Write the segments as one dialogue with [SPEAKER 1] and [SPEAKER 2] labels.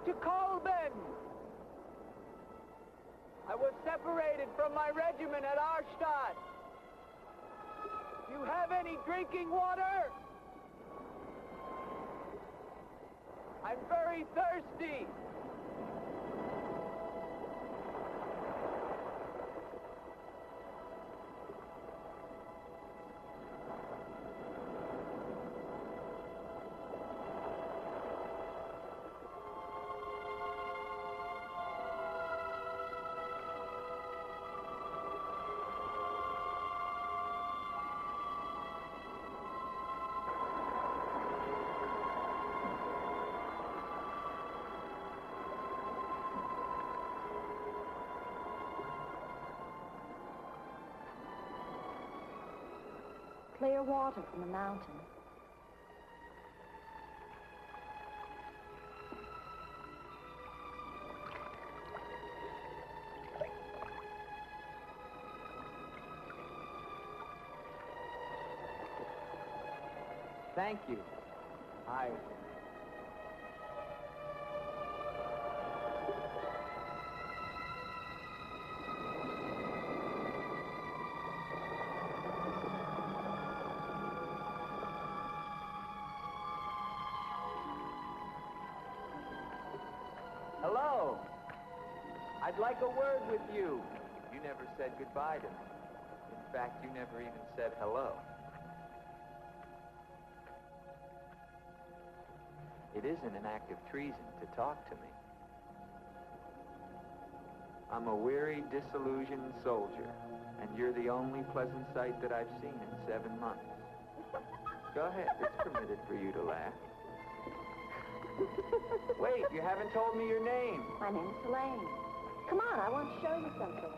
[SPEAKER 1] to Colman. I was separated from my regiment at Arstadt. Do you have any drinking water? I'm very thirsty.
[SPEAKER 2] Clear water from the mountain.
[SPEAKER 1] Thank you. Hello. I'd like a word with you. You never said goodbye to me. In fact, you never even said hello. It isn't an act of treason to talk to me. I'm a weary, disillusioned soldier, and you're the only pleasant sight that I've seen in 7 months. Go ahead, it's permitted for you to laugh. Wait, you haven't told me your name.
[SPEAKER 2] My name's Elaine. Come on, I want to show you something.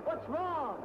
[SPEAKER 1] What's wrong?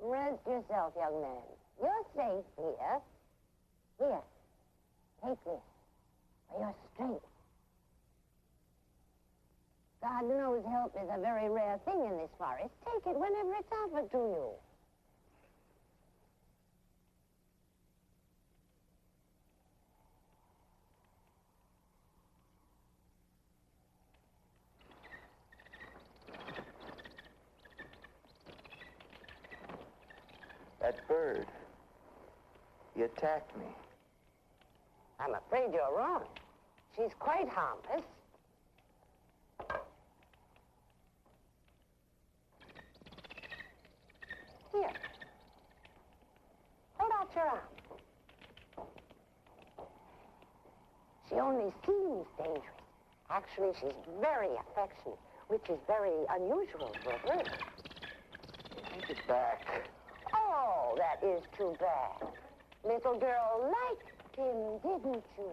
[SPEAKER 3] Rest yourself, young man. You're safe here. Here, take this for your strength. God knows help is a very rare thing in this forest. Take it whenever it's offered to you.
[SPEAKER 1] That bird, You attacked me.
[SPEAKER 3] I'm afraid you're wrong. She's quite harmless. Here. Hold out your arm. She only seems dangerous. Actually, she's very affectionate, which is very unusual for her.
[SPEAKER 1] Take it back.
[SPEAKER 3] Oh, that is too bad. Little girl liked him, didn't you?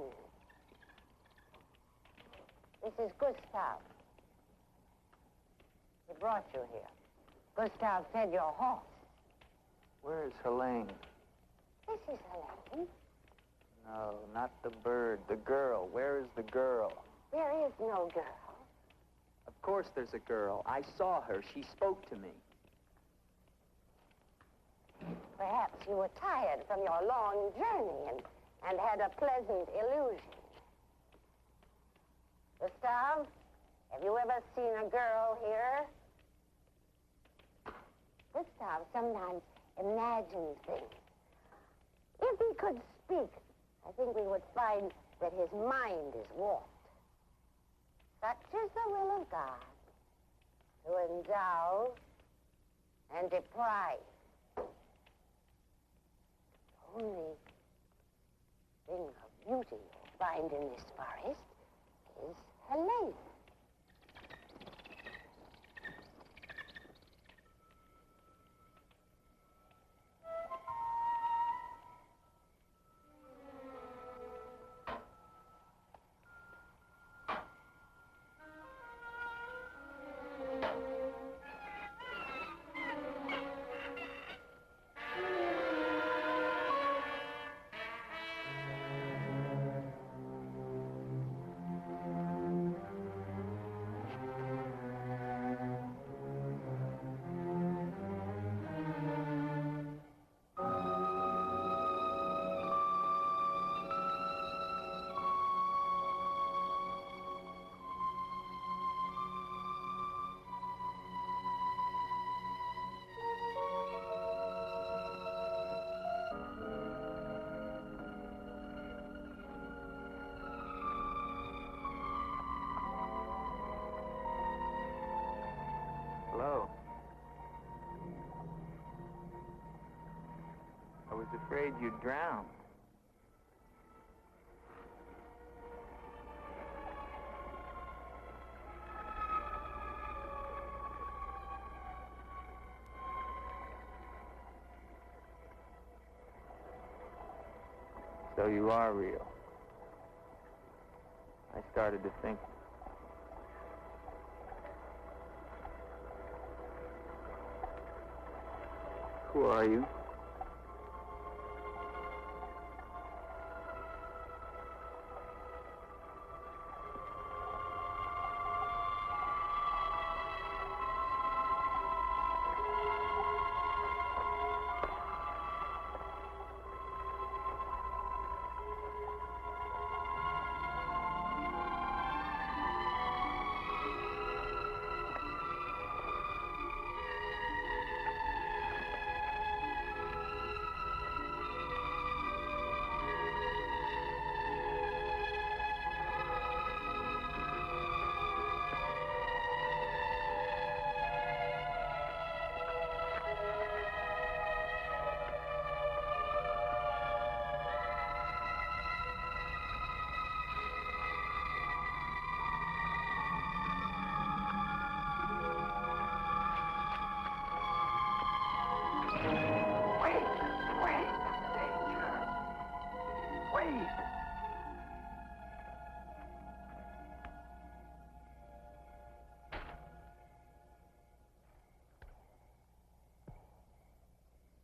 [SPEAKER 3] This is Gustav. He brought you here. Gustav fed your horse.
[SPEAKER 1] Where is Helene?
[SPEAKER 3] This is Helene.
[SPEAKER 1] No, not the bird. The girl. Where is the girl?
[SPEAKER 3] There is no girl.
[SPEAKER 1] Of course there's a girl. I saw her. She spoke to me.
[SPEAKER 3] Perhaps you were tired from your long journey and had a pleasant illusion. Gustav, have you ever seen a girl here? Gustav sometimes imagines things. If he could speak, I think we would find that his mind is warped. Such is the will of God, to endow and deprive. The only thing of beauty you'll find in this forest is Helene.
[SPEAKER 1] Hello. I was afraid you'd drown. So you are real. I started to think. Who are you?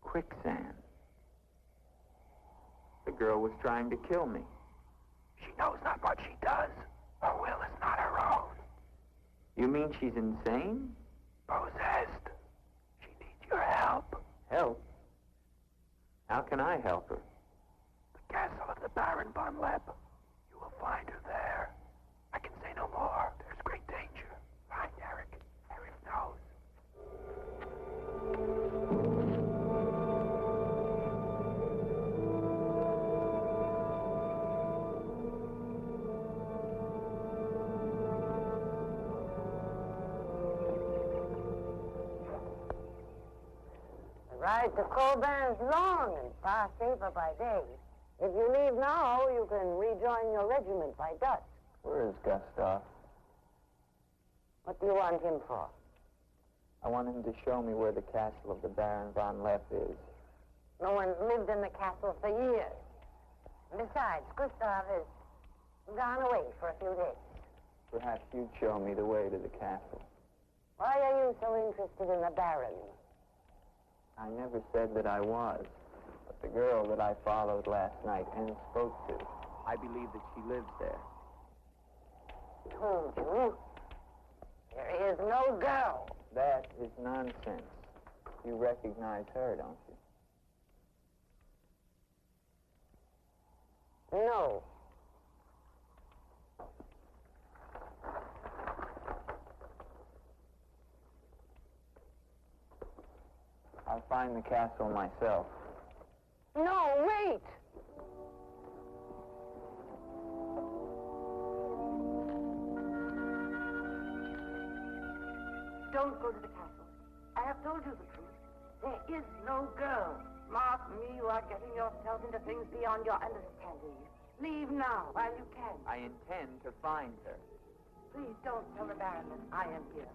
[SPEAKER 1] Quicksand. The girl was trying to kill me.
[SPEAKER 4] She knows not what she does. Her will is not her own.
[SPEAKER 1] You mean she's insane?
[SPEAKER 4] Possessed. She needs your help.
[SPEAKER 1] Help? How can I help her?
[SPEAKER 4] The castle of the Baron von Lepp. You will find her there. I can say no more. There's great danger. Find Eric. Eric knows.
[SPEAKER 3] Ride to Colburn's long and far safer by day. If you leave now, you can rejoin your regiment by dusk.
[SPEAKER 1] Where is Gustav?
[SPEAKER 3] What do you want him for?
[SPEAKER 1] I want him to show me where the castle of the Baron von Lepp is.
[SPEAKER 3] No one's lived in the castle for years. Besides, Gustav has gone away for a few days.
[SPEAKER 1] Perhaps you'd show me the way to the castle.
[SPEAKER 3] Why are you so interested in the Baron?
[SPEAKER 1] I never said that I was. But the girl that I followed last night and spoke to, I believe that she lives there.
[SPEAKER 3] Told you. There is no girl.
[SPEAKER 1] That is nonsense. You recognize her, don't you?
[SPEAKER 3] No.
[SPEAKER 1] I'll find the castle myself.
[SPEAKER 3] No, wait! Don't go to the castle. I have told you the truth. There is no girl. Mark me, you are getting yourself into things beyond your understanding. Leave now, while you can.
[SPEAKER 1] I intend to find her.
[SPEAKER 3] Please don't tell the Baron that I am here.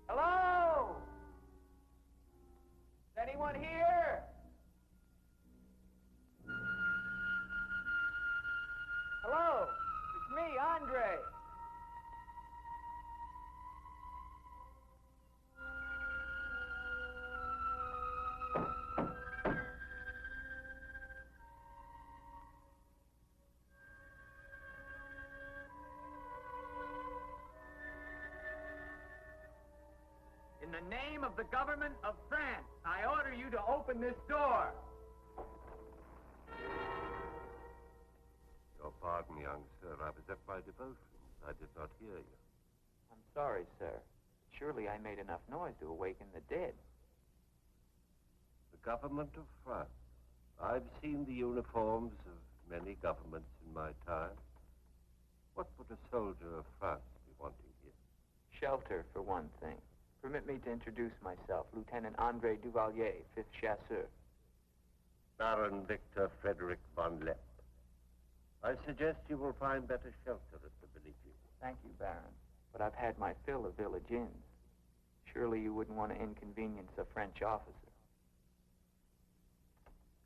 [SPEAKER 1] Hello? Is anyone here? Hello? It's me, Andre. In the name of the government of France, I order you to open this door.
[SPEAKER 5] Your pardon, young sir. I was at my devotions. I did not hear you.
[SPEAKER 1] I'm sorry, sir. Surely I made enough noise to awaken the dead.
[SPEAKER 5] The government of France. I've seen the uniforms of many governments in my time. What would a soldier of France be wanting here?
[SPEAKER 1] Shelter, for one thing. Permit me to introduce myself, Lieutenant Andre Duvalier, 5th Chasseur.
[SPEAKER 5] Baron Victor Frederick von Lepp. I suggest you will find better shelter at the Belligi.
[SPEAKER 1] Thank you, Baron. But I've had my fill of village inns. Surely you wouldn't want to inconvenience a French officer.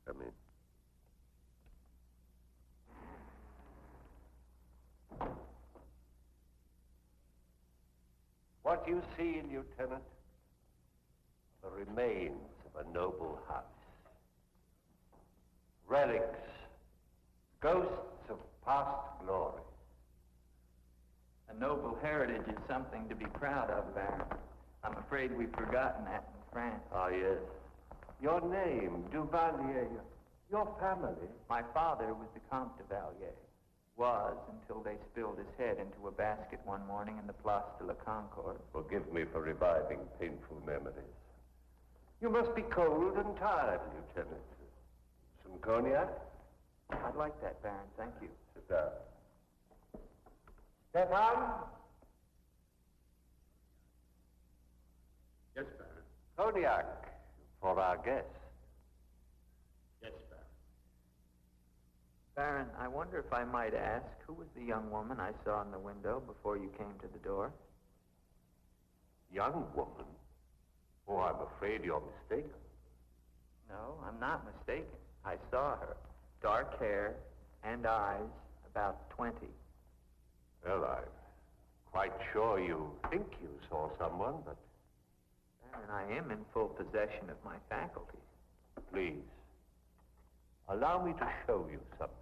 [SPEAKER 5] Come in. What you see, Lieutenant, are the remains of a noble house. Relics, ghosts of past glory.
[SPEAKER 1] A noble heritage is something to be proud of, Baron. I'm afraid we've forgotten that in France.
[SPEAKER 5] Ah, yes. Your name, Duvalier, your family.
[SPEAKER 1] My father was the Comte de Valier. Was until they spilled his head into a basket one morning in the Place de la Concorde.
[SPEAKER 5] Forgive me for reviving painful memories. You must be cold and tired, Lieutenant. Some cognac?
[SPEAKER 1] I'd like that, Baron. Thank you.
[SPEAKER 5] Sit down. Stefan?
[SPEAKER 6] Yes, Baron.
[SPEAKER 5] Cognac for our guest.
[SPEAKER 6] Yes, Baron.
[SPEAKER 1] Baron, I wonder if I might ask, who was the young woman I saw in the window before you came to the door?
[SPEAKER 5] Young woman? Oh, I'm afraid you're mistaken.
[SPEAKER 1] No, I'm not mistaken. I saw her. Dark hair and eyes, about 20.
[SPEAKER 5] Well, I'm quite sure you think you saw someone, but...
[SPEAKER 1] Baron, I am in full possession of my faculties.
[SPEAKER 5] Please, allow me to show you something.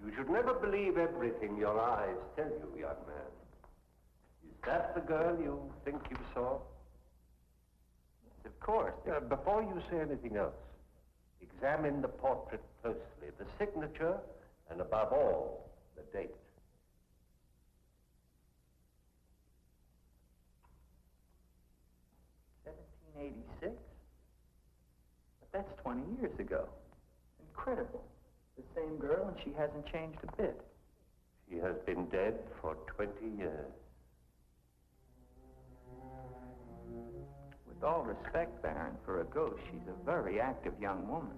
[SPEAKER 5] You should never believe everything your eyes tell you, young man. Is that the girl you think you saw?
[SPEAKER 1] Yes, of course.
[SPEAKER 5] Before you say anything else, examine the portrait closely, the signature, and above all, the date.
[SPEAKER 1] '86? But that's 20 years ago. Incredible. The same girl, and she hasn't changed a bit.
[SPEAKER 5] She has been dead for 20 years.
[SPEAKER 1] With all respect, Baron, for a ghost, she's a very active young woman.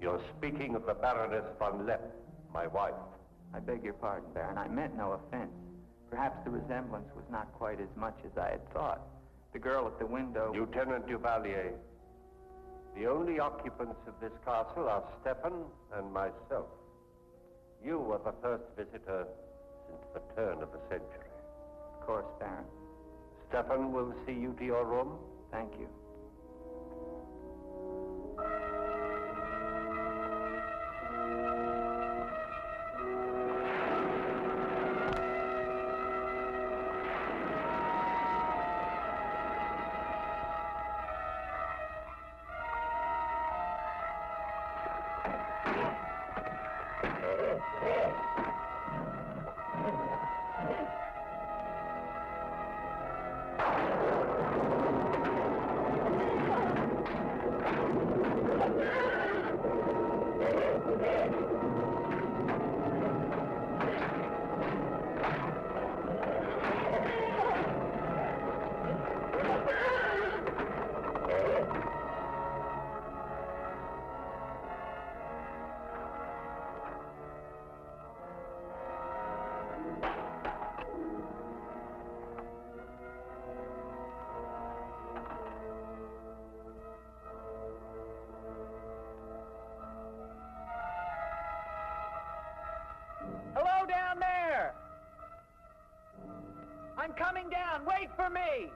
[SPEAKER 5] You're speaking of the Baroness von Lepp, my wife.
[SPEAKER 1] I beg your pardon, Baron. I meant no offense. Perhaps the resemblance was not quite as much as I had thought. The girl at the window...
[SPEAKER 5] Lieutenant Duvalier, the only occupants of this castle are Stefan and myself. You were the first visitor since the turn of the century.
[SPEAKER 1] Of course, Baron.
[SPEAKER 5] Stefan will see you to your room.
[SPEAKER 1] Thank you.
[SPEAKER 7] Hello down there! I'm coming down. Wait for me!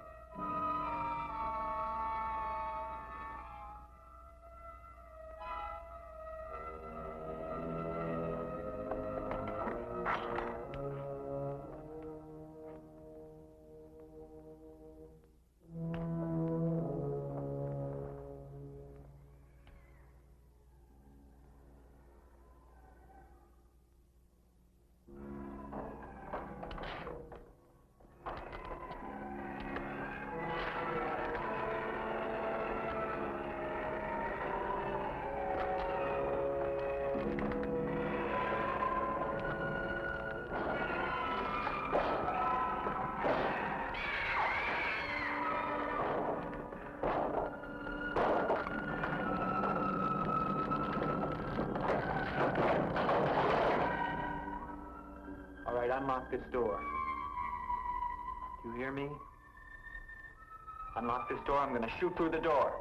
[SPEAKER 1] Unlock this door. Do you hear me? Unlock this door. I'm going to shoot through the door.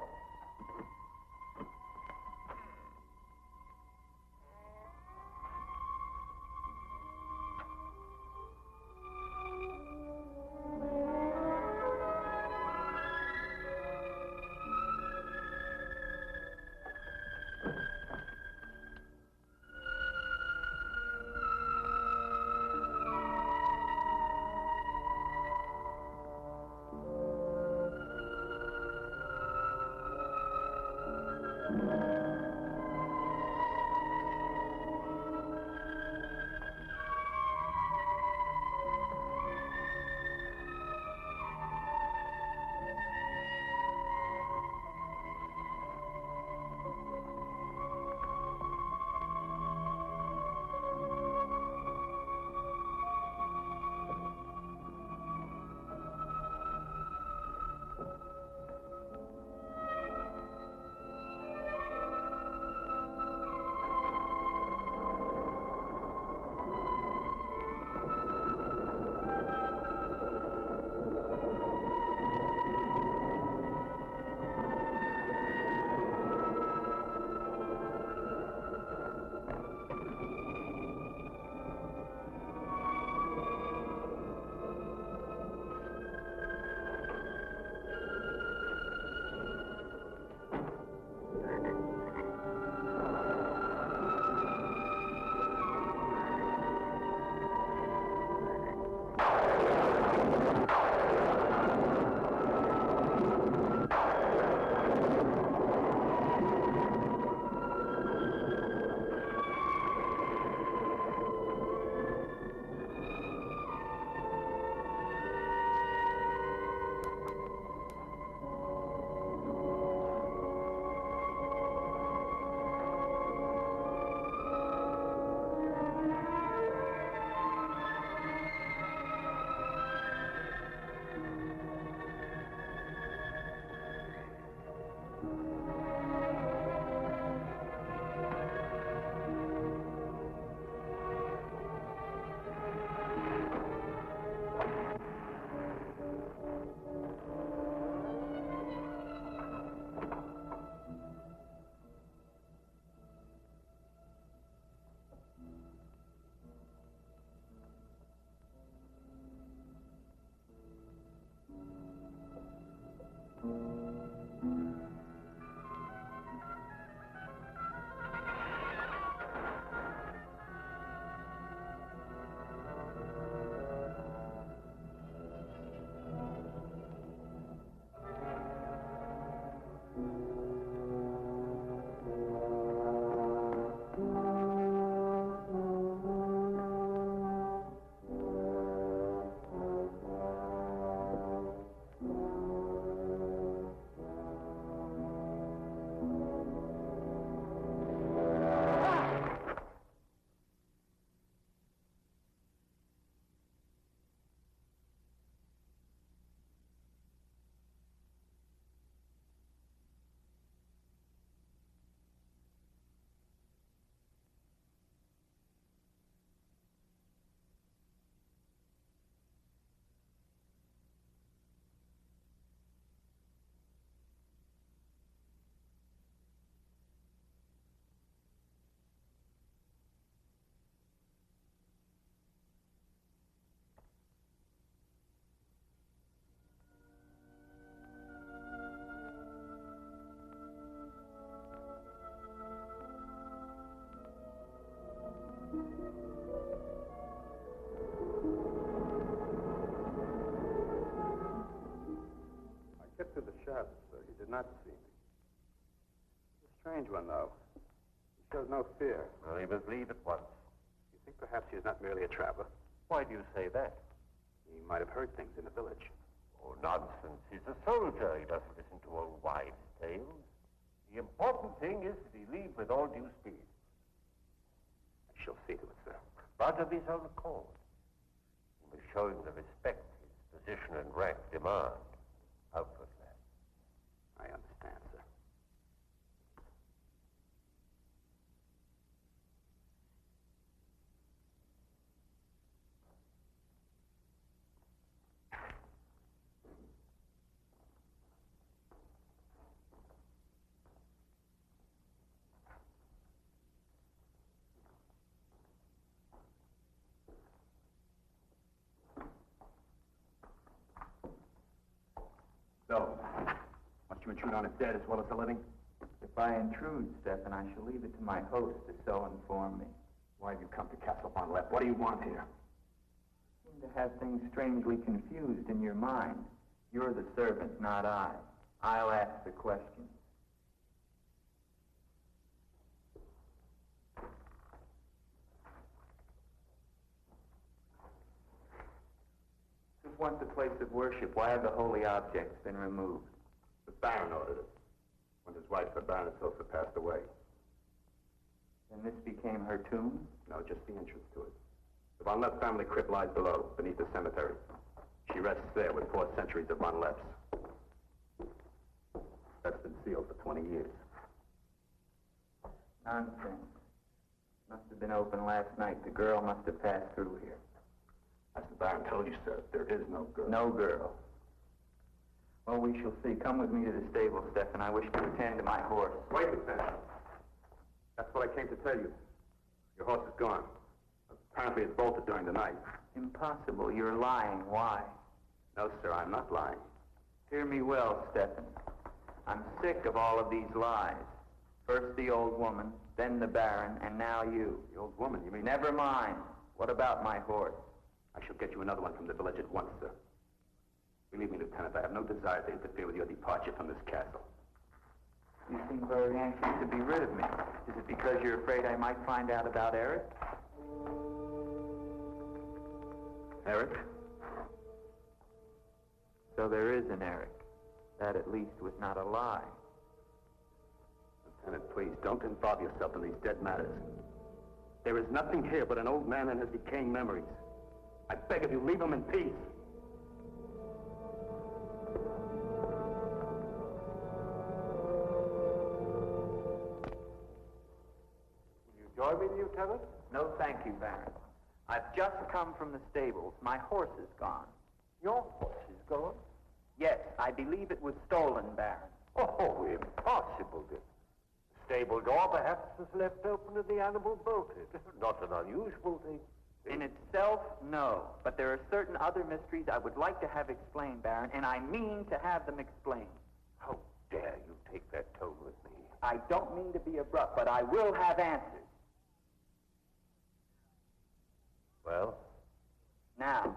[SPEAKER 8] through the shadows, sir. He did not see me. A strange one, though. He showed no fear.
[SPEAKER 5] Well, he must leave at once.
[SPEAKER 8] You think perhaps he is not merely a traveler?
[SPEAKER 5] Why do you say that?
[SPEAKER 8] He might have heard things in the village.
[SPEAKER 5] Oh, nonsense. He's a soldier. He doesn't listen to old wives' tales. The important thing is that he leave with all due speed.
[SPEAKER 8] I shall see to it, sir.
[SPEAKER 5] But of his own accord. He must show him the respect his position and rank demand. Outwardly.
[SPEAKER 8] I understand, sir. So, must you intrude on his dead as well as the living?
[SPEAKER 1] If I intrude, Stefan, I shall leave it to my host to so inform me.
[SPEAKER 8] Why have you come to Castle Von Lepp? What do you want here?
[SPEAKER 1] You seem to have things strangely confused in your mind. You're the servant, not I. I'll ask the questions. This is once a place of worship. Why have the holy objects been removed?
[SPEAKER 8] The Baron ordered it. When his wife, the Baroness Ilsa, passed away.
[SPEAKER 1] And this became her tomb?
[SPEAKER 8] No, just the entrance to it. The Von Lepp family crypt lies below, beneath the cemetery. She rests there with 4 centuries of Von Lepps. That's been sealed for 20 years.
[SPEAKER 1] Nonsense. Must have been open last night. The girl must have passed through here.
[SPEAKER 8] As the Baron told you, sir, there is no girl.
[SPEAKER 1] No girl. Well, we shall see. Come with me to the stable, Stefan. I wish to attend to my horse.
[SPEAKER 8] Wait, Lieutenant. That's what I came to tell you. Your horse is gone. Apparently it's bolted during the night.
[SPEAKER 1] Impossible. You're lying. Why?
[SPEAKER 8] No, sir, I'm not lying.
[SPEAKER 1] Hear me well, Stefan. I'm sick of all of these lies. First the old woman, then the Baron, and now you.
[SPEAKER 8] The old woman, you mean?
[SPEAKER 1] Never mind. What about my horse?
[SPEAKER 8] I shall get you another one from the village at once, sir. Believe me, Lieutenant, I have no desire to interfere with your departure from this castle.
[SPEAKER 1] You seem very anxious to be rid of me. Is it because you're afraid I might find out about Eric?
[SPEAKER 8] Eric?
[SPEAKER 1] So there is an Eric. That at least was not a lie.
[SPEAKER 8] Lieutenant, please, don't involve yourself in these dead matters. There is nothing here but an old man and his decaying memories. I beg of you, leave him in peace.
[SPEAKER 5] Will you join me, Lieutenant?
[SPEAKER 1] No, thank you, Baron. I've just come from the stables. My horse is gone.
[SPEAKER 5] Your horse is gone?
[SPEAKER 1] Yes, I believe it was stolen, Baron.
[SPEAKER 5] Oh, impossible. The stable door perhaps was left open and the animal bolted. Not an unusual thing.
[SPEAKER 1] In itself, no. But there are certain other mysteries I would like to have explained, Baron, and I mean to have them explained.
[SPEAKER 5] How dare you take that tone with me?
[SPEAKER 1] I don't mean to be abrupt, but I will have answers.
[SPEAKER 5] Well?
[SPEAKER 1] Now,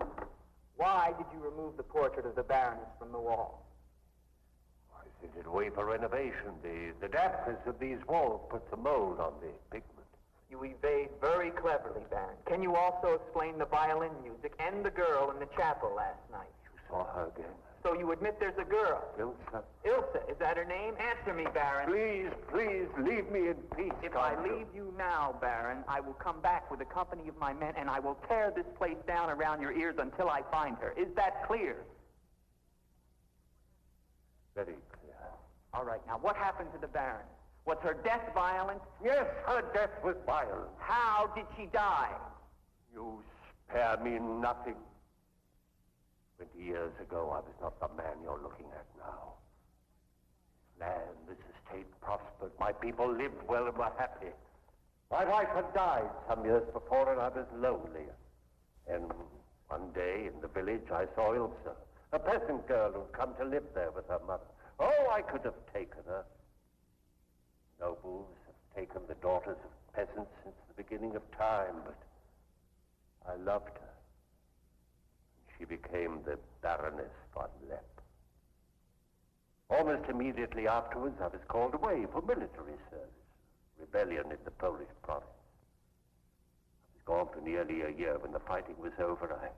[SPEAKER 1] why did you remove the portrait of the Baroness from the wall?
[SPEAKER 5] I sent it away for renovation. The dampness of these walls puts a mold on the pigment.
[SPEAKER 1] You evade very cleverly, Baron. Can you also explain the violin music and the girl in the chapel last night?
[SPEAKER 5] You saw her again?
[SPEAKER 1] So you admit there's a girl?
[SPEAKER 5] Ilsa.
[SPEAKER 1] Ilsa, is that her name? Answer me, Baron.
[SPEAKER 5] Please, please, leave me in peace.
[SPEAKER 1] If I leave you now, Baron, I will come back with a company of my men, and I will tear this place down around your ears until I find her. Is that clear?
[SPEAKER 5] Very clear.
[SPEAKER 1] All right, now, what happened to the Baron? Was her death violent?
[SPEAKER 5] Yes, her death was violent.
[SPEAKER 1] How did she die?
[SPEAKER 5] You spare me nothing. 20 years ago, I was not the man you're looking at now. This land, this estate prospered. My people lived well and were happy. My wife had died some years before, and I was lonely. And one day in the village, I saw Ilsa, a peasant girl who'd come to live there with her mother. Oh, I could have taken her. Nobles have taken the daughters of peasants since the beginning of time, but I loved her. She became the Baroness von Lepp. Almost immediately afterwards, I was called away for military service. Rebellion in the Polish province. I was gone for nearly a year. When the fighting was over, I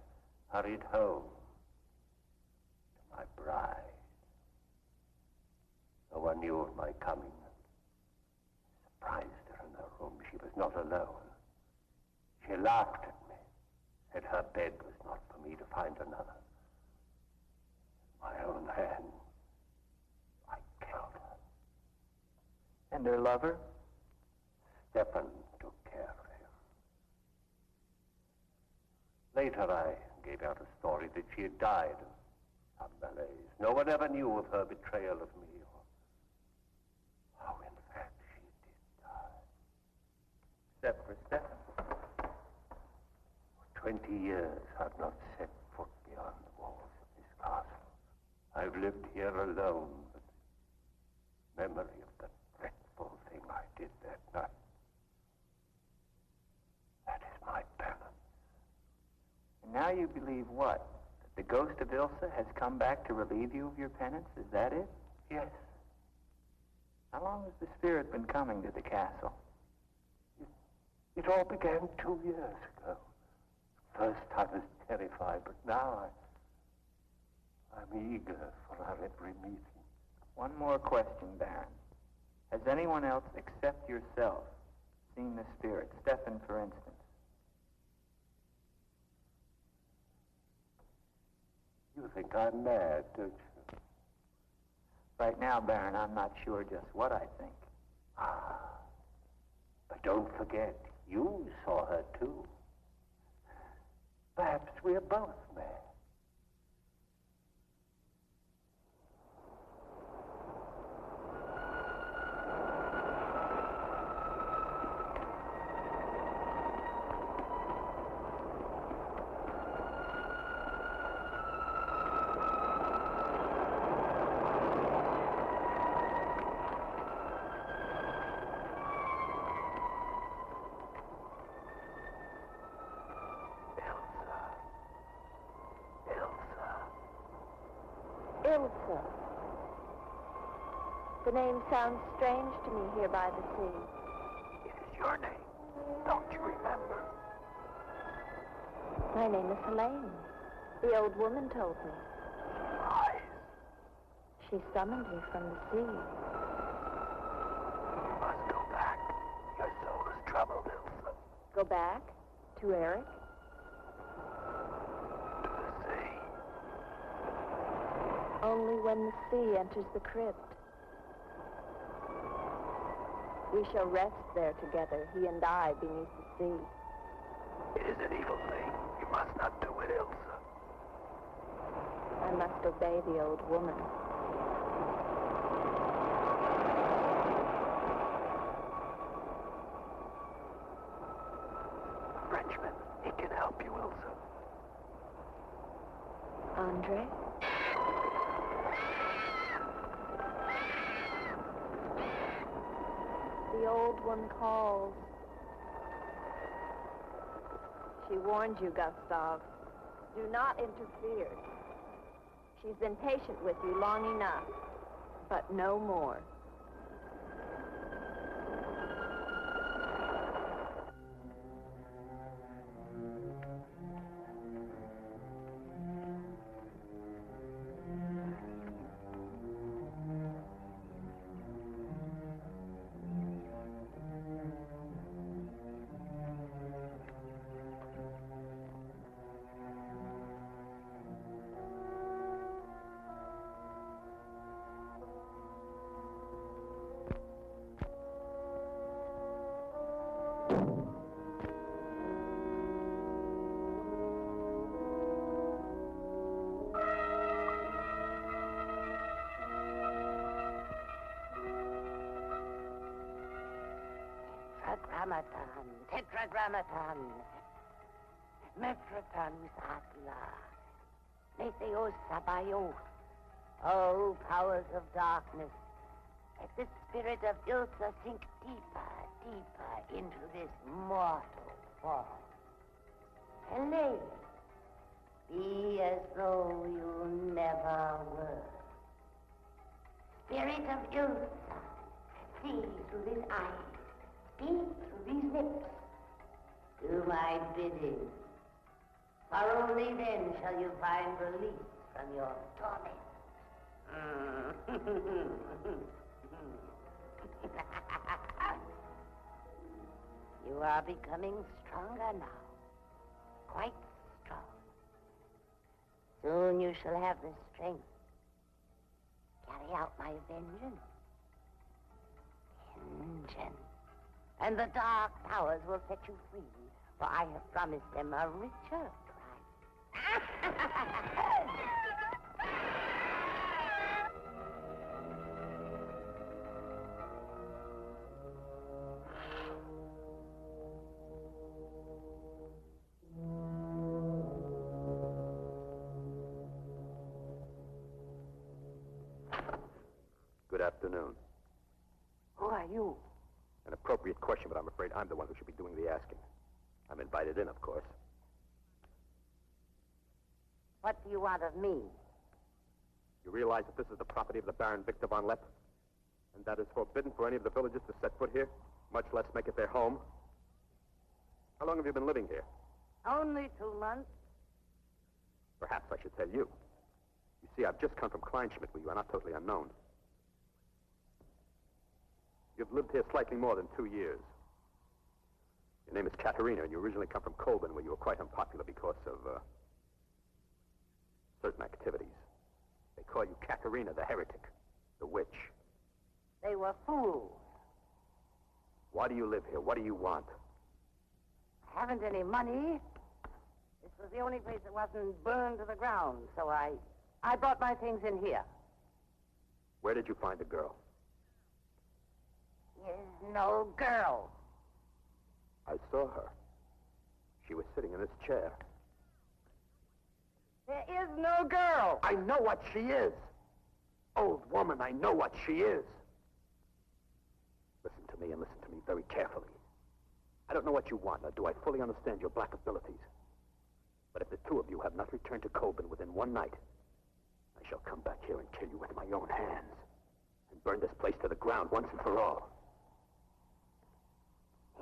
[SPEAKER 5] hurried home to my bride. No one knew of my coming. I surprised her in her room. She was not alone. She laughed at me, said her bed was not for me to find another. My own hand, I killed her.
[SPEAKER 1] And her lover?
[SPEAKER 5] Stefan took care of him. Later, I gave out a story that she had died of some malaise. No one ever knew of her betrayal of me, or how, in fact, she did die.
[SPEAKER 1] Except for Stefan.
[SPEAKER 5] For 20 years, I've not set foot beyond the walls of this castle. I've lived here alone, but the memory of the dreadful thing I did that night, that is my penance.
[SPEAKER 1] And now you believe what? That the ghost of Ilsa has come back to relieve you of your penance? Is that it?
[SPEAKER 5] Yes.
[SPEAKER 1] How long has the spirit been coming to the castle?
[SPEAKER 5] It all began 2 years ago. First I was terrified, but now I'm eager for our every meeting.
[SPEAKER 1] One more question, Baron. Has anyone else except yourself seen the spirit? Stefan, for instance.
[SPEAKER 5] You think I'm mad, don't you?
[SPEAKER 1] Right now, Baron, I'm not sure just what I think.
[SPEAKER 5] Ah, but don't forget, you saw her too. Perhaps we're both mad.
[SPEAKER 2] Ilsa. The name sounds strange to me here by the sea.
[SPEAKER 4] It is your name. Don't you remember?
[SPEAKER 2] My name is Helene. The old woman told me.
[SPEAKER 4] Lies.
[SPEAKER 2] She summoned me from the sea.
[SPEAKER 4] You must go back. Your soul is troubled, Ilsa.
[SPEAKER 2] Go back? To Eric?
[SPEAKER 4] To the sea.
[SPEAKER 2] Only when the sea enters the crypt. We shall rest there together, he and I, beneath the sea.
[SPEAKER 4] It is an evil thing. You must not do it, Ilsa.
[SPEAKER 2] I must obey the old woman.
[SPEAKER 4] Frenchman, he can help you, Ilsa.
[SPEAKER 2] Andre? The old one calls. She warned you, Gustav. Do not interfere. She's been patient with you long enough, but no more.
[SPEAKER 3] Tetragrammaton, Mephrotonus Atla, Letheos Sabaoth. Oh, powers of darkness, let the spirit of Ilsa sink deeper, deeper into this mortal form. Helene, be as though you never were. Spirit of youth, see through this eye, speak through these lips. Do my bidding, for only then shall you find release from your torment. You are becoming stronger now, quite strong. Soon you shall have the strength to carry out my vengeance. And the dark powers will set you free, for I have promised them a richer price.
[SPEAKER 8] Good afternoon.
[SPEAKER 3] Who are you?
[SPEAKER 8] An appropriate question, but I'm afraid I'm the one who should be doing the asking. I'm invited in, of course.
[SPEAKER 3] What do you want of me?
[SPEAKER 8] You realize that this is the property of the Baron Victor von Lepp? And that is forbidden for any of the villagers to set foot here, much less make it their home? How long have you been living here?
[SPEAKER 3] Only 2 months.
[SPEAKER 8] Perhaps I should tell you. You see, I've just come from Kleinschmidt, where you are not totally unknown. You've lived here slightly more than 2 years. Your name is Katerina, and you originally come from Colburn, where you were quite unpopular because of, certain activities. They call you Katerina the heretic, the witch.
[SPEAKER 3] They were fools.
[SPEAKER 8] Why do you live here? What do you want?
[SPEAKER 3] I haven't any money. This was the only place that wasn't burned to the ground, so I brought my things in here.
[SPEAKER 8] Where did you find the girl?
[SPEAKER 3] Is no girl.
[SPEAKER 8] I saw her. She was sitting in this chair.
[SPEAKER 3] There is no girl.
[SPEAKER 8] I know what she is. Old woman, I know what she is. Listen to me, and listen to me very carefully. I don't know what you want, nor do I fully understand your black abilities. But if the two of you have not returned to Colburn within one night, I shall come back here and kill you with my own hands and burn this place to the ground once and for all.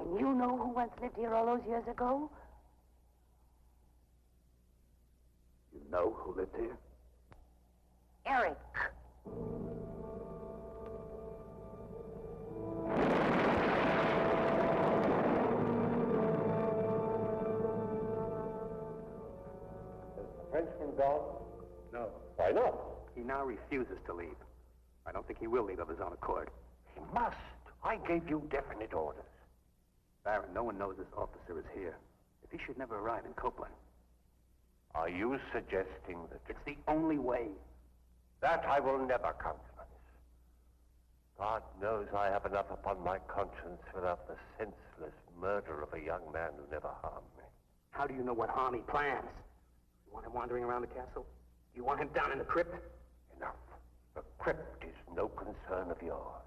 [SPEAKER 3] And you know who once lived here all those years ago?
[SPEAKER 8] You know who lived here?
[SPEAKER 3] Eric.
[SPEAKER 8] Frenchman gone? No. Why not? He now refuses to leave. I don't think he will leave of his own accord.
[SPEAKER 4] He must. I gave you definite orders.
[SPEAKER 8] Baron, no one knows this officer is here. If he should never arrive in Copeland.
[SPEAKER 5] Are you suggesting that...
[SPEAKER 8] It's the only way.
[SPEAKER 5] That I will never countenance. God knows I have enough upon my conscience without the senseless murder of a young man who never harmed me.
[SPEAKER 8] How do you know what harm he plans? You want him wandering around the castle? You want him down in the crypt?
[SPEAKER 5] Enough. The crypt is no concern of yours.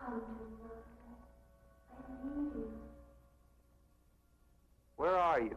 [SPEAKER 9] Come to mother. I need you.
[SPEAKER 1] Where are you?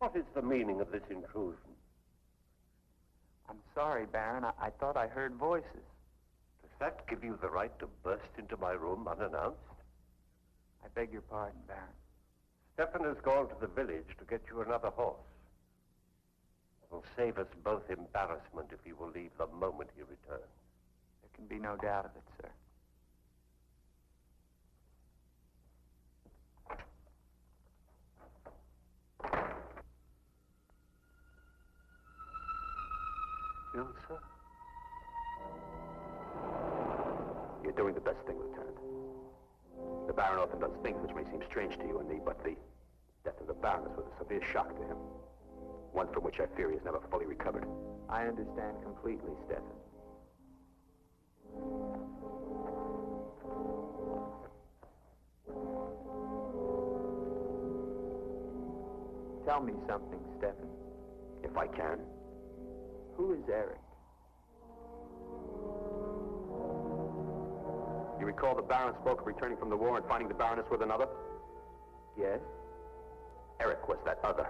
[SPEAKER 5] What is the meaning of this intrusion?
[SPEAKER 1] I'm sorry, Baron. I thought I heard voices.
[SPEAKER 5] Does that give you the right to burst into my room unannounced?
[SPEAKER 1] I beg your pardon, Baron.
[SPEAKER 5] Stefan has gone to the village to get you another horse. It will save us both embarrassment if he will leave the moment he returns.
[SPEAKER 1] There can be no doubt of it, sir.
[SPEAKER 5] You, sir?
[SPEAKER 8] You're doing the best thing, Lieutenant. The Baron often does things which may seem strange to you and me, but the death of the Baroness was a severe shock to him. One from which I fear he has never fully recovered.
[SPEAKER 1] I understand completely, Stefan. Tell me something, Stefan.
[SPEAKER 8] If I can.
[SPEAKER 1] Who is Eric?
[SPEAKER 8] You recall the Baron spoke of returning from the war and finding the Baroness with another?
[SPEAKER 1] Yes?
[SPEAKER 8] Eric was that other.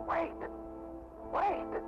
[SPEAKER 4] Wait! Wait!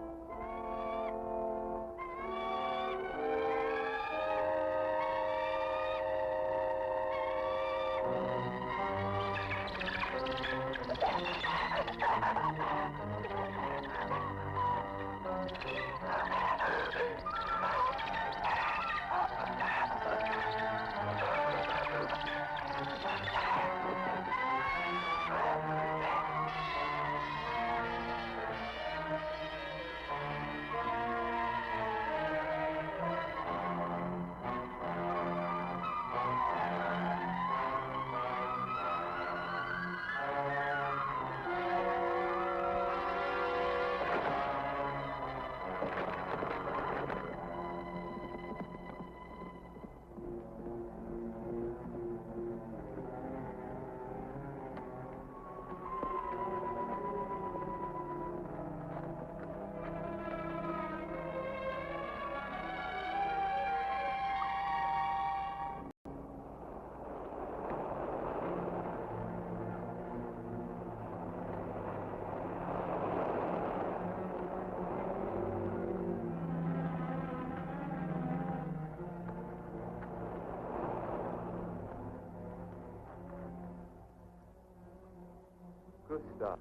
[SPEAKER 1] Gustav.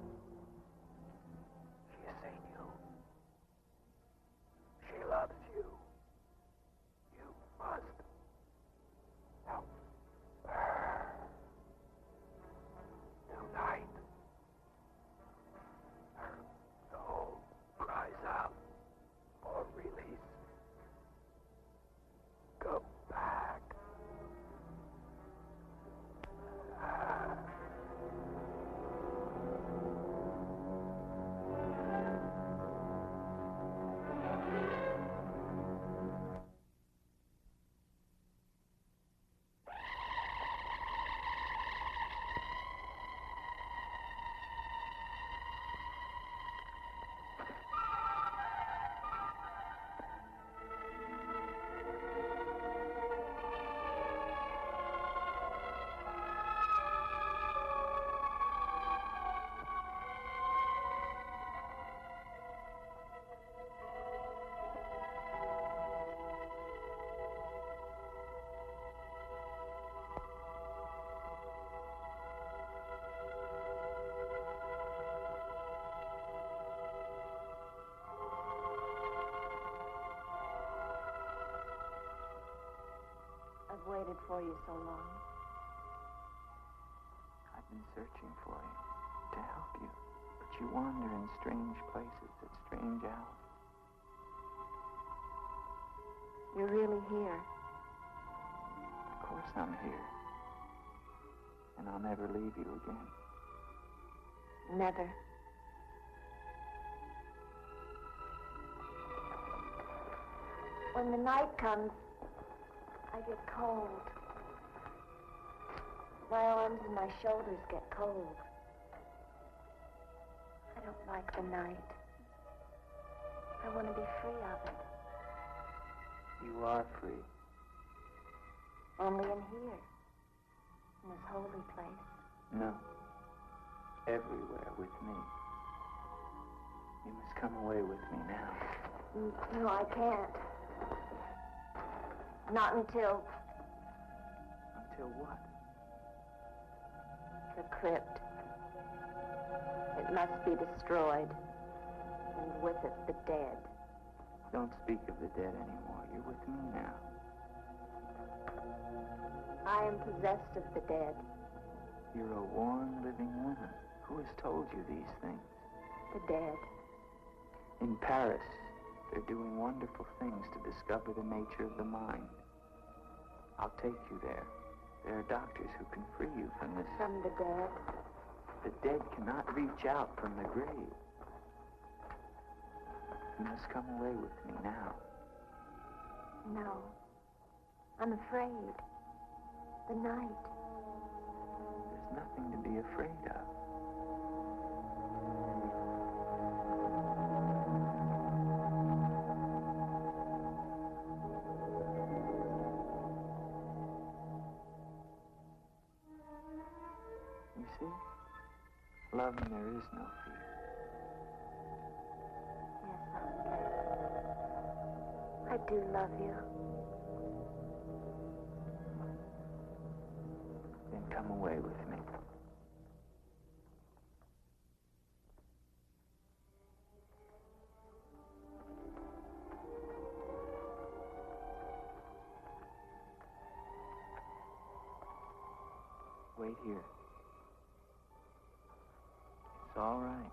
[SPEAKER 4] She has seen you. She loves you. You must help her. Tonight, her soul cries out for release. Go back.
[SPEAKER 2] I've waited for you so long.
[SPEAKER 1] I've been searching for you to help you, but you wander in strange places at strange hours.
[SPEAKER 2] You're really here.
[SPEAKER 1] Of course I'm here. And I'll never leave you again.
[SPEAKER 2] Never. When the night comes, I get cold. My arms and my shoulders get cold. I don't like the night. I want to be free of it.
[SPEAKER 1] You are free.
[SPEAKER 2] Only in here. In this holy place.
[SPEAKER 1] No. Everywhere with me. You must come away with me now.
[SPEAKER 2] No, I can't. Not until
[SPEAKER 1] Until what?
[SPEAKER 2] the crypt. It must be destroyed. And with it, the dead.
[SPEAKER 1] Don't speak of the dead anymore. You're with me now.
[SPEAKER 2] I am possessed of the dead.
[SPEAKER 1] You're a warm, living woman. Who has told you these things?
[SPEAKER 2] The dead.
[SPEAKER 1] In Paris, they're doing wonderful things to discover the nature of the mind. I'll take you there. There are doctors who can free you from this.
[SPEAKER 2] From the dead.
[SPEAKER 1] The dead cannot reach out from the grave. You must come away with me now.
[SPEAKER 2] No. I'm afraid. The night.
[SPEAKER 1] There's nothing to be afraid of. You see? Loving, there is no fear.
[SPEAKER 2] Yes, I do love you.
[SPEAKER 1] Then come away with me. Wait here. It's all right.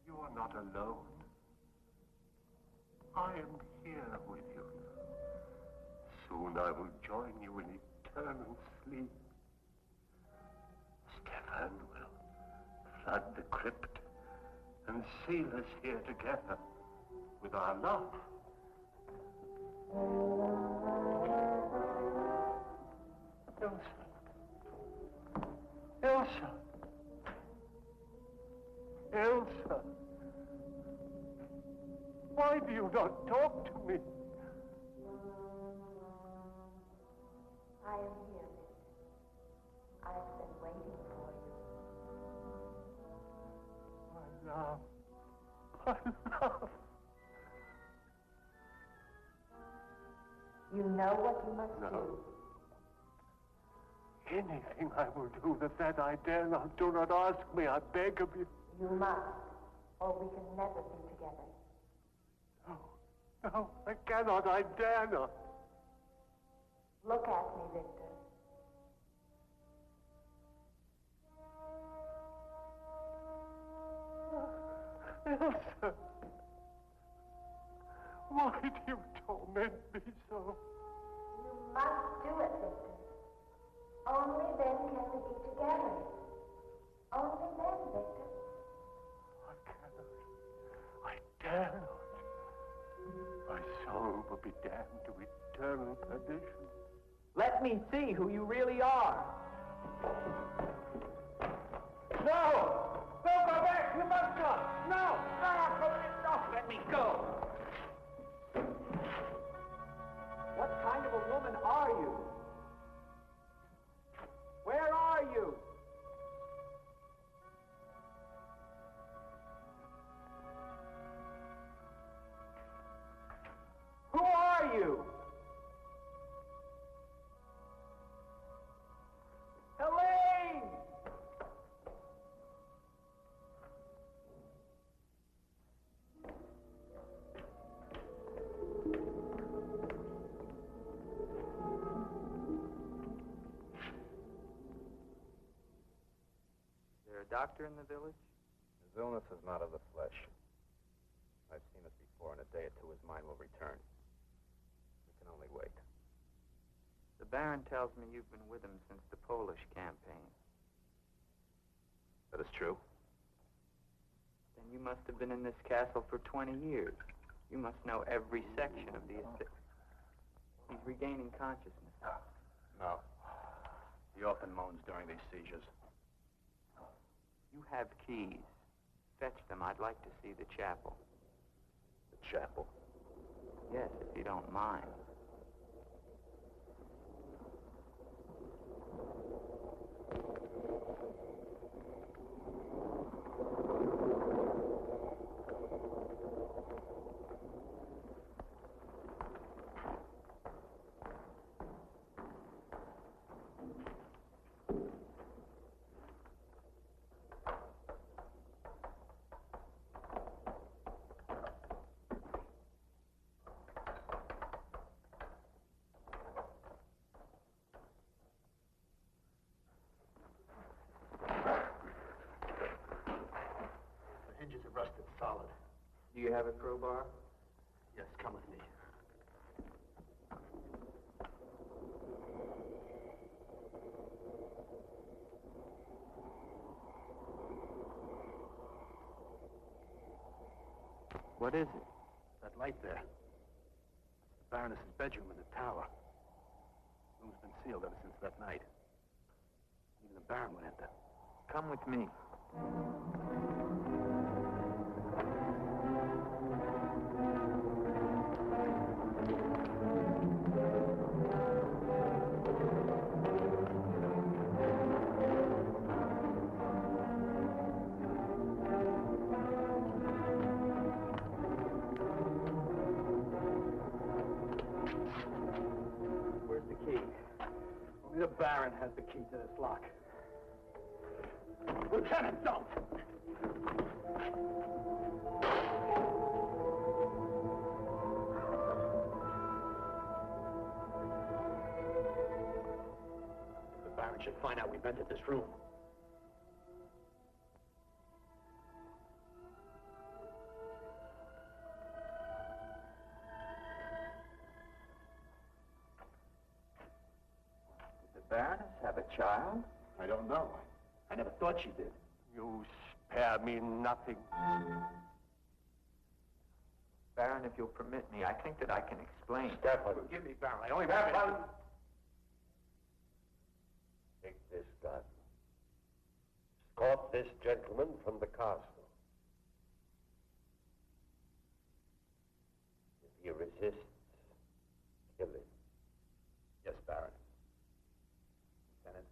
[SPEAKER 5] You are not alone. I am here with you. Soon I will join you in eternal sleep. Stefan will flood the crypt and seal us here together with our love. Elsa. Elsa. Elsa. Why do you not talk to me?
[SPEAKER 9] I am here, Victor. I've been waiting for you.
[SPEAKER 5] My love. My love.
[SPEAKER 9] You know what you must
[SPEAKER 5] No.
[SPEAKER 9] do.
[SPEAKER 5] Anything I will do that I dare not. Do not ask me, I beg of you.
[SPEAKER 9] You must, or we can never be together.
[SPEAKER 5] No, no, I cannot, I dare not.
[SPEAKER 9] Look at me, Victor.
[SPEAKER 5] Elsa, why do you torment me so?
[SPEAKER 9] You must do it, Victor. Only then can we be together. Only then, Victor.
[SPEAKER 5] I cannot. I dare not. My soul will be damned to eternal perdition.
[SPEAKER 7] Let me see who you really are. No! Don't go back! You must go! No! No! Let me go! What kind of a woman are you? Where are you? Who are you? Helene!
[SPEAKER 1] Is there a doctor in the village?
[SPEAKER 8] His illness is not of the flesh. I've seen this before. In a day or two, his mind will return. We can only wait.
[SPEAKER 1] The Baron tells me you've been with him since the Polish campaign.
[SPEAKER 8] That is true.
[SPEAKER 1] Then you must have been in this castle for 20 years. You must know every section of the estate. He's regaining consciousness.
[SPEAKER 8] No. He often moans during these seizures.
[SPEAKER 1] You have keys. Fetch them. I'd like to see the chapel.
[SPEAKER 8] The chapel?
[SPEAKER 1] Yes, if you don't mind.
[SPEAKER 8] Hinges are rusted solid.
[SPEAKER 1] Do you have a crowbar?
[SPEAKER 8] Yes, come with me.
[SPEAKER 1] What is it?
[SPEAKER 8] That light there. That's the Baroness's bedroom in the tower. The room's been sealed ever since that night. Even the Baron would enter.
[SPEAKER 1] Come with me.
[SPEAKER 8] Where's the key? Only the Baron has the key to this lock. Lieutenant, don't! The Baron should find out we've entered this room.
[SPEAKER 1] Baroness have a child?
[SPEAKER 8] I don't know. I never thought she did.
[SPEAKER 5] You spare me nothing.
[SPEAKER 1] Baron, if you'll permit me, I think that I can explain.
[SPEAKER 8] Stefan. Forgive me, Baron. I only have one.
[SPEAKER 5] Take this gun. Escort this gentleman from the castle. If he resists, kill him.
[SPEAKER 8] Yes, Baron. Lieutenant.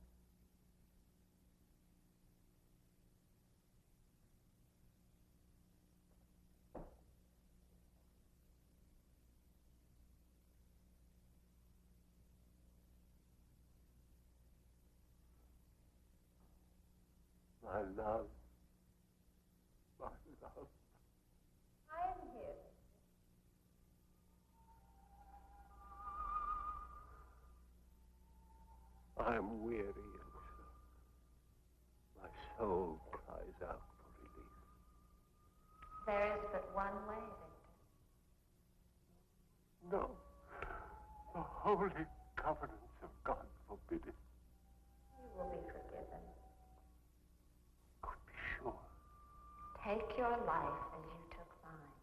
[SPEAKER 5] My love. My love.
[SPEAKER 9] I am here.
[SPEAKER 5] I am weary, Elsa. My soul cries out for relief.
[SPEAKER 9] There is but one way, Victor.
[SPEAKER 5] No. The holy covenants of God forbid it.
[SPEAKER 9] You will be forgiven.
[SPEAKER 5] Could be sure.
[SPEAKER 9] Take your life as you took mine.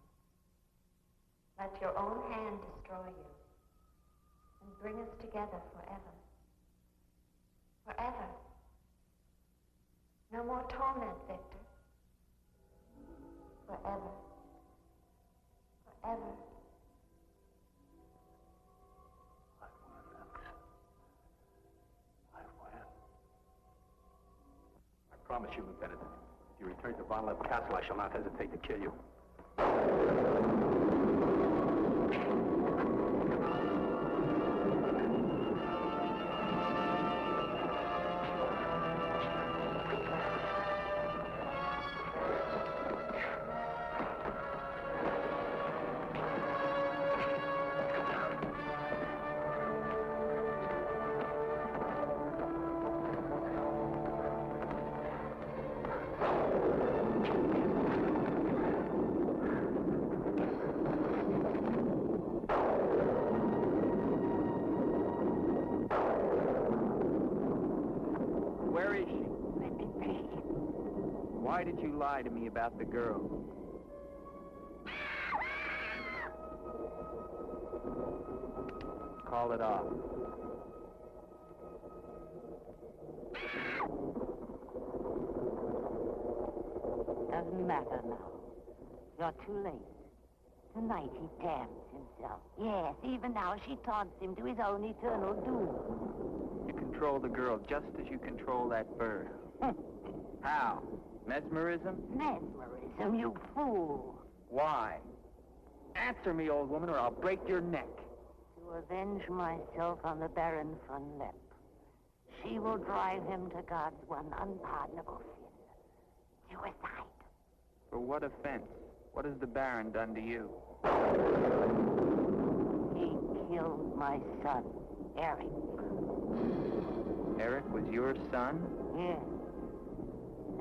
[SPEAKER 9] Let your own hand destroy you and bring us together forever. Forever. No more torment, Victor. Forever. Forever.
[SPEAKER 5] I will, Elsa. I will.
[SPEAKER 8] I promise you, Lieutenant, if you return to Von Lepp Castle, I shall not hesitate to kill you.
[SPEAKER 1] Where is she? Let me be. Why did you lie to me about the girl? Call it off.
[SPEAKER 3] Doesn't matter now. You're too late. Tonight he damns himself. Yes, even now she taunts him to his own eternal doom.
[SPEAKER 1] You control the girl just as you control that bird. How? Mesmerism?
[SPEAKER 3] Mesmerism, you fool.
[SPEAKER 1] Why? Answer me, old woman, or I'll break your neck.
[SPEAKER 3] To avenge myself on the Baron von Lepp. She will drive him to God's one unpardonable sin. Suicide.
[SPEAKER 1] For what offense? What has the Baron done to you?
[SPEAKER 3] He killed my son, Eric.
[SPEAKER 1] Eric was your son?
[SPEAKER 3] Yes.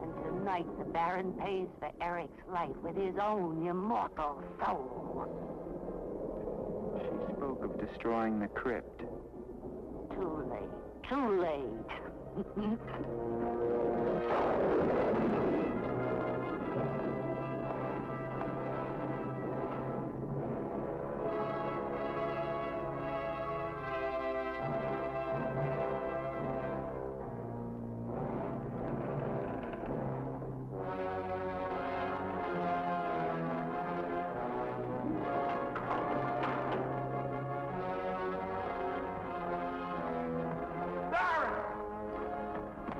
[SPEAKER 3] And tonight the Baron pays for Eric's life with his own immortal soul.
[SPEAKER 1] She spoke of destroying the crypt.
[SPEAKER 3] Too late. Too late.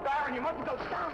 [SPEAKER 7] Baron, you mustn't go. Stop!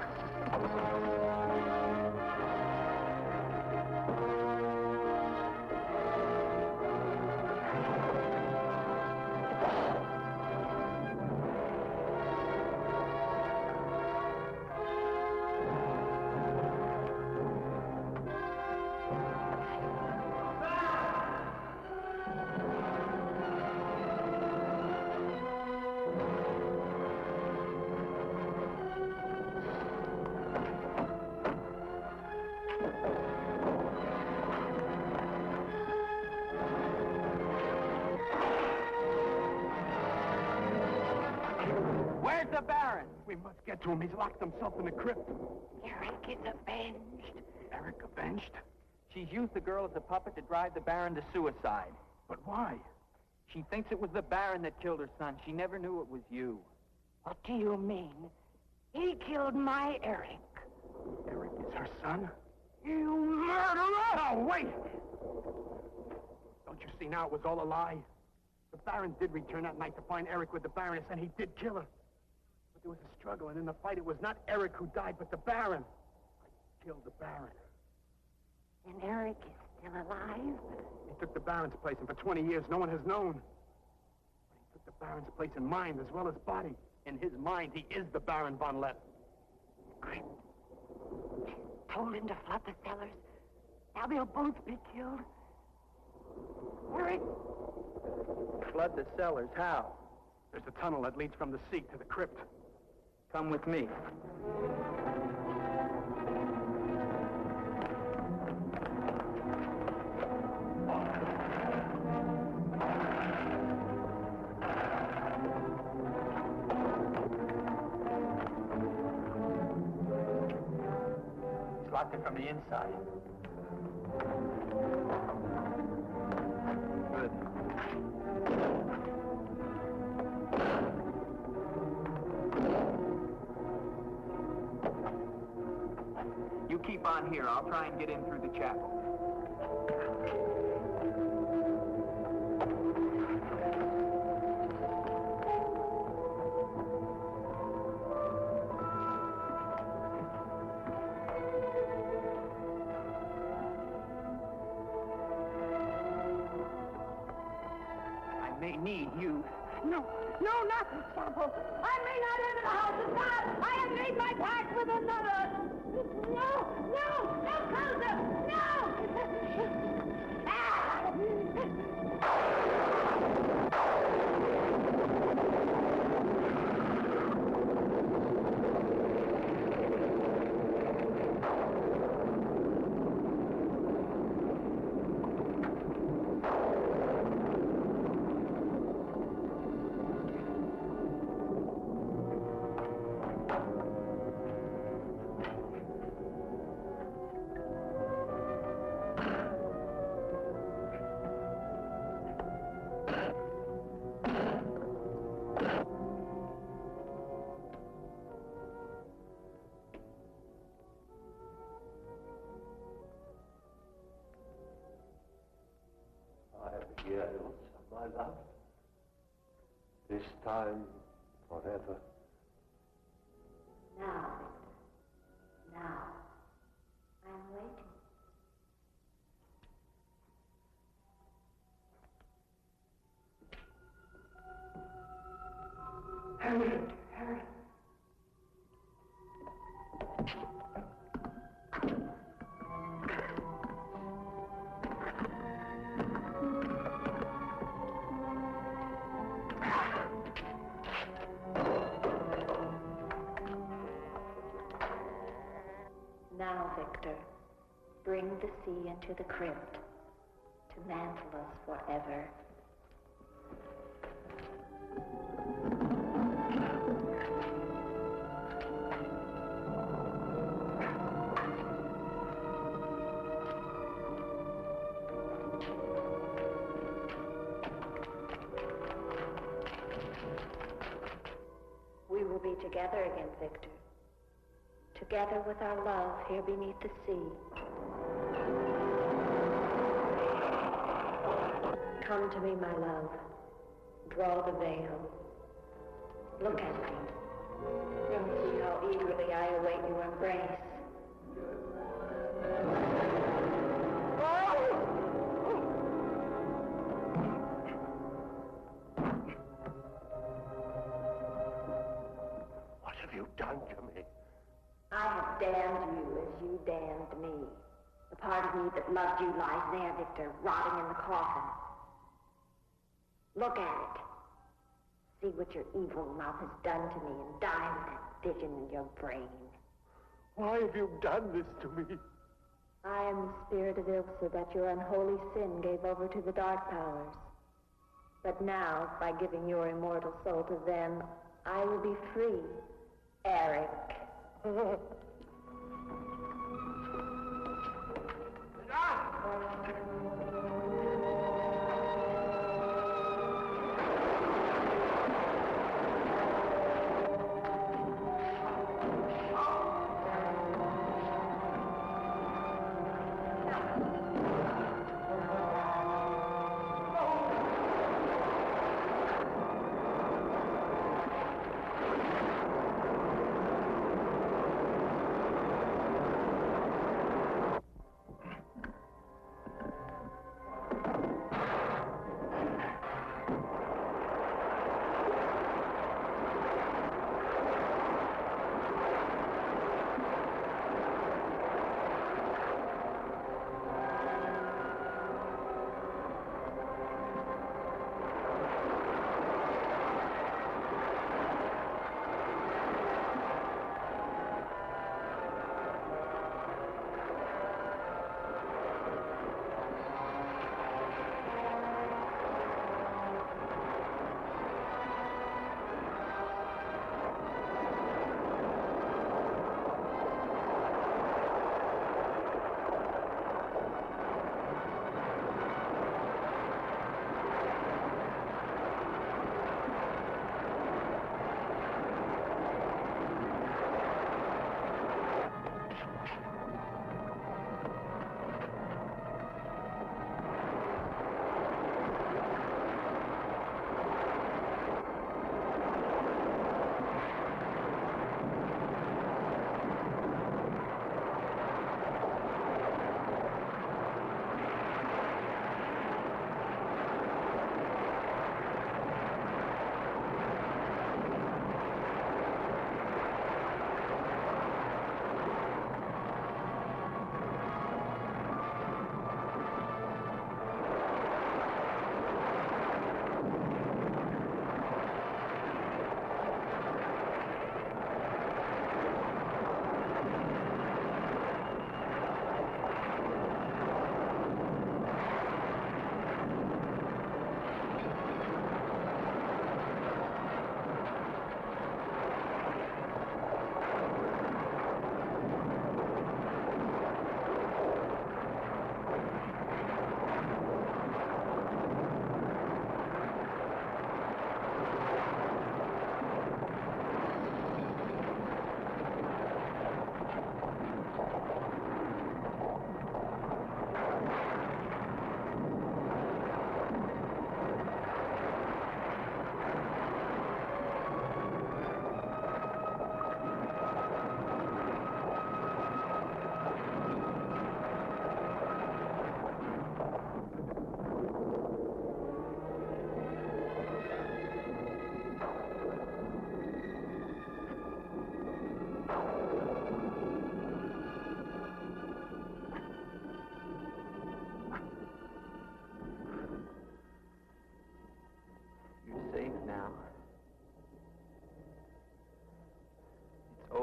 [SPEAKER 4] We must get to him. He's locked himself in the crypt.
[SPEAKER 3] Eric is avenged.
[SPEAKER 4] Eric avenged?
[SPEAKER 10] She's used the girl as a puppet to drive the Baron to suicide.
[SPEAKER 4] But why?
[SPEAKER 10] She thinks it was the Baron that killed her son. She never knew it was you.
[SPEAKER 3] What do you mean? He killed my Eric.
[SPEAKER 4] Eric is her son?
[SPEAKER 3] You murderer!
[SPEAKER 4] No, wait! Don't you see now it was all a lie? The Baron did return that night to find Eric with the Baroness, and he did kill her. But there was a struggle, and in the fight, it was not Eric who died, but the Baron. I killed the Baron.
[SPEAKER 3] And Eric is still alive?
[SPEAKER 4] He took the Baron's place, and for 20 years, no one has known. But he took the Baron's place in mind as well as body. In his mind, he is the Baron von Lepp.
[SPEAKER 3] Great. Told him to flood the cellars. Now they'll both be killed. Eric!
[SPEAKER 10] Flood the cellars? How?
[SPEAKER 4] There's a tunnel that leads from the sea to the crypt.
[SPEAKER 10] Come with me.
[SPEAKER 1] He's locked it from the inside.
[SPEAKER 10] Good. You keep on here. I'll try and get in through the chapel. I may need you.
[SPEAKER 3] No, not Gestapo. I may not enter the house of God. I have made my pact with another. No, closer, no!
[SPEAKER 5] Years of my love, this time forever.
[SPEAKER 9] Now, I'm waiting.
[SPEAKER 3] Harry.
[SPEAKER 9] Now, Victor, bring the sea into the crypt to mantle us forever. We will be together again, Victor. Together with our love here beneath the sea. Come to me, my love. Draw the veil. Look at me. And see how eagerly I await your embrace.
[SPEAKER 5] What have you done to me?
[SPEAKER 9] I have damned you as you damned me. The part of me that loved you lies there, Victor, rotting in the coffin. Look at it. See what your evil mouth has done to me and die with that vision in your brain.
[SPEAKER 5] Why have you done this to me?
[SPEAKER 9] I am the spirit of Ilsa that your unholy sin gave over to the dark powers. But now, by giving your immortal soul to them, I will be free Eric.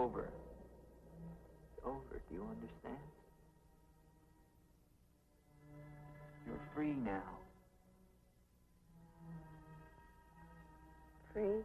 [SPEAKER 1] over. It's over. Do you understand? You're free now.
[SPEAKER 2] Free?